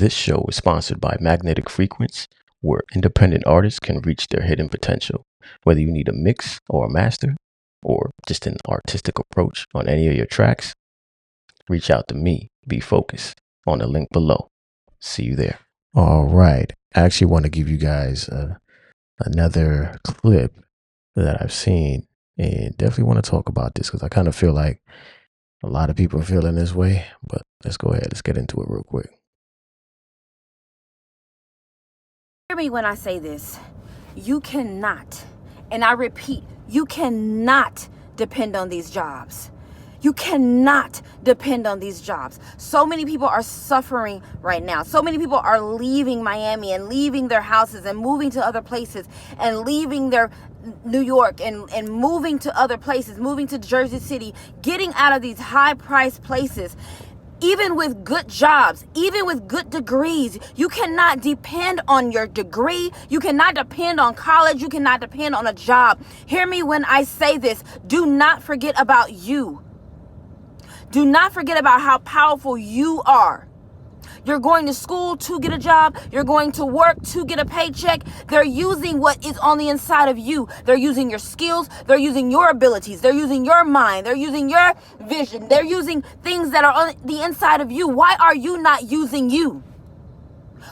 This show is sponsored by Magnetic Frequency, where independent artists can reach their hidden potential. Whether you need a mix or a master, or just an artistic approach on any of your tracks, reach out to me, Bphocuz, on the link below. See you there. All right. I actually want to give you guys another clip that I've seen, and definitely want to talk about this because I kind of feel like a lot of people are feeling this way, but let's go ahead. Let's get into it real quick. Hear me when I say this. You cannot, and I repeat, you cannot depend on these jobs. You cannot depend on these jobs. So many people are suffering right now. So many people are leaving Miami and leaving their houses and moving to other places and leaving their New York and moving to other places, moving to Jersey City, getting out of these high-priced places. Even with good jobs, even with good degrees, you cannot depend on your degree. You cannot depend on college. You cannot depend on a job. Hear me when I say this. Do not forget about you. Do not forget about how powerful you are. You're going to school to get a job. You're going to work to get a paycheck. They're using what is on the inside of you. They're using your skills. They're using your abilities. They're using your mind. They're using your vision. They're using things that are on the inside of you. Why are you not using you?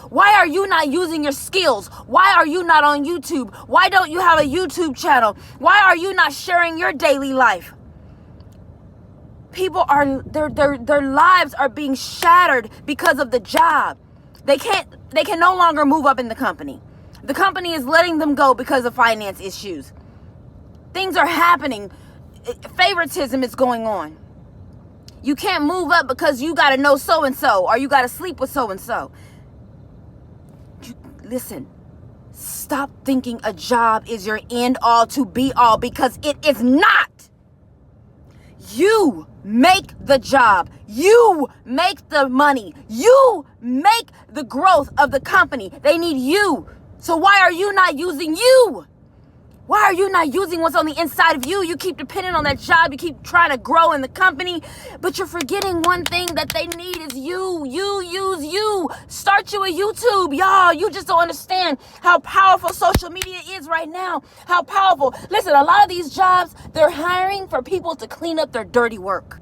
Why are you not using your skills? Why are you not on YouTube? Why don't you have a YouTube channel? Why are you not sharing your daily life? People are, their lives are being shattered because of the job. They can no longer move up in the company. The company is letting them go because of finance issues. Things are happening. Favoritism is going on. You can't move up because you got to know so-and-so or you got to sleep with so-and-so. Listen, stop thinking a job is your end all to be all, because it is not. You make the job. You make the money. You make the growth of the company. They need you. So why are you not using you? Why are you not using what's on the inside of you? You keep depending on that job. You keep trying to grow in the company, but you're forgetting one thing that they need is you. You use you. Start you a YouTube, y'all. You just don't understand how powerful social media is right now. How powerful. Listen, a lot of these jobs, they're hiring for people to clean up their dirty work.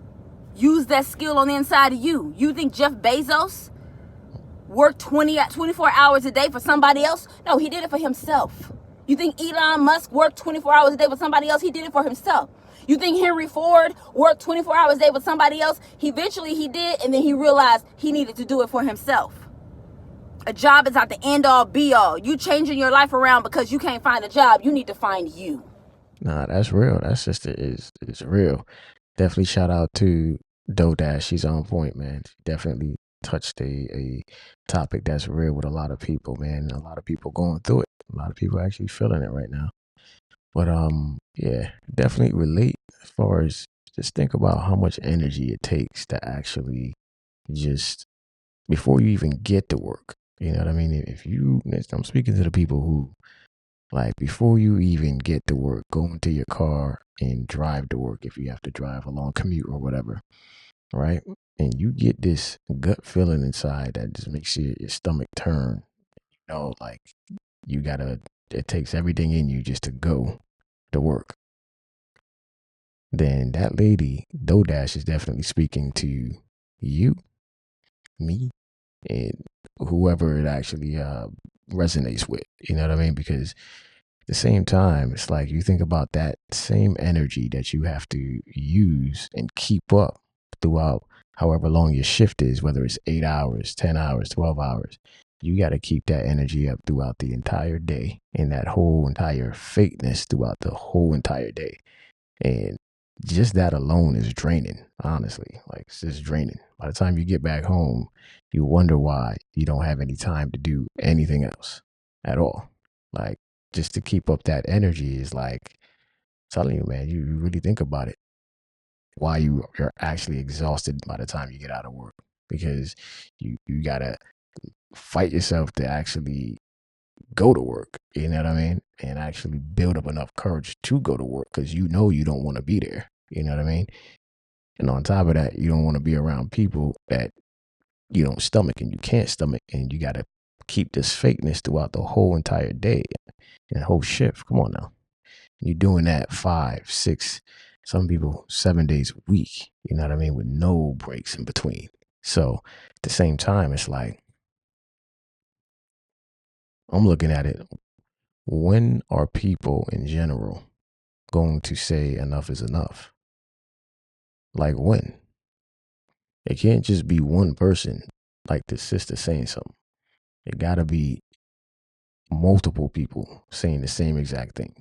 Use that skill on the inside of you. You think Jeff Bezos worked 24 hours a day for somebody else? No, he did it for himself. You think Elon Musk worked 24 hours a day with somebody else? He did it for himself. You think Henry Ford worked 24 hours a day with somebody else? Eventually he did, and then he realized he needed to do it for himself. A job is not the end all be all. You changing your life around because you can't find a job. You need to find you. Nah, that's real. That sister is real. Definitely shout out to Dodash. She's on point, man. She definitely touched a topic that's real with a lot of people, man. A lot of people going through it. A lot of people actually feeling it right now. But yeah, definitely relate as far as just think about how much energy it takes to actually just before you even get to work. You know what I mean? I'm speaking to the people who, like, before you even get to work, go into your car and drive to work if you have to drive a long commute or whatever, right? And you get this gut feeling inside that just makes your stomach turn. You know, like it takes everything in you just to go to work. Then that lady, Dodash, is definitely speaking to you, me, and whoever it actually resonates with. You know what I mean? Because at the same time, it's like you think about that same energy that you have to use and keep up throughout however long your shift is, whether it's 8 hours, 10 hours, 12 hours. You got to keep that energy up throughout the entire day and that whole entire fakeness throughout the whole entire day. And just that alone is draining, honestly. Like, it's just draining. By the time you get back home, you wonder why you don't have any time to do anything else at all. Like, just to keep up that energy is like, telling you, man, you really think about it. Why you're actually exhausted by the time you get out of work. Because you got to fight yourself to actually go to work, you know what I mean? And actually build up enough courage to go to work because you know you don't want to be there, you know what I mean? And on top of that, you don't want to be around people that you don't stomach and you can't stomach, and you got to keep this fakeness throughout the whole entire day and whole shift. Come on now. You're doing that 5, 6, some people 7 days a week, you know what I mean, with no breaks in between. So at the same time, it's like, I'm looking at it. When are people in general going to say enough is enough? Like when? It can't just be one person, like the sister saying something. It got to be multiple people saying the same exact thing.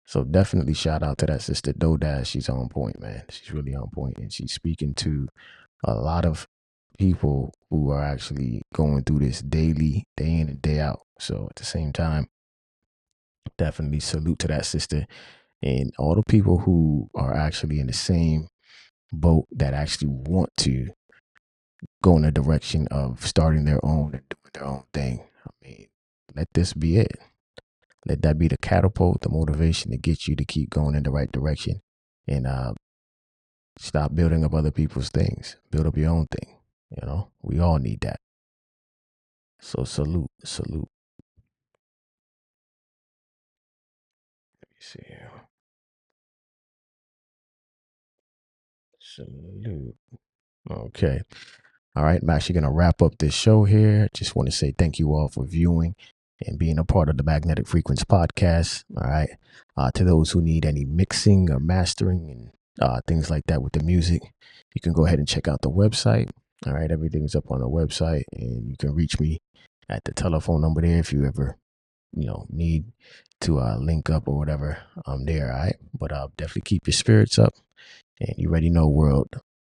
So definitely shout out to that sister Dodash. She's on point, man. She's really on point, and she's speaking to a lot of people who are actually going through this daily, day in and day out. So at the same time, definitely salute to that sister and all the people who are actually in the same boat that actually want to go in the direction of starting their own and doing their own thing. I mean, let this be it. Let that be the catapult, the motivation to get you to keep going in the right direction, and stop building up other people's things. Build up your own thing. You know, we all need that. So salute. Let me see here. Salute. Okay. All right, I'm actually going to wrap up this show here. Just want to say thank you all for viewing and being a part of the Magnetic Frequency podcast. All right. To those who need any mixing or mastering and things like that with the music, you can go ahead and check out the website. All right. Everything's up on the website, and you can reach me at the telephone number there if you ever, need to link up or whatever. I'm there. All right. But definitely keep your spirits up. And you already know, world,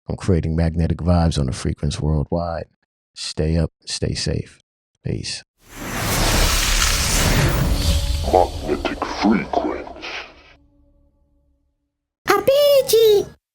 I'm creating magnetic vibes on the frequency worldwide. Stay up, stay safe. Peace.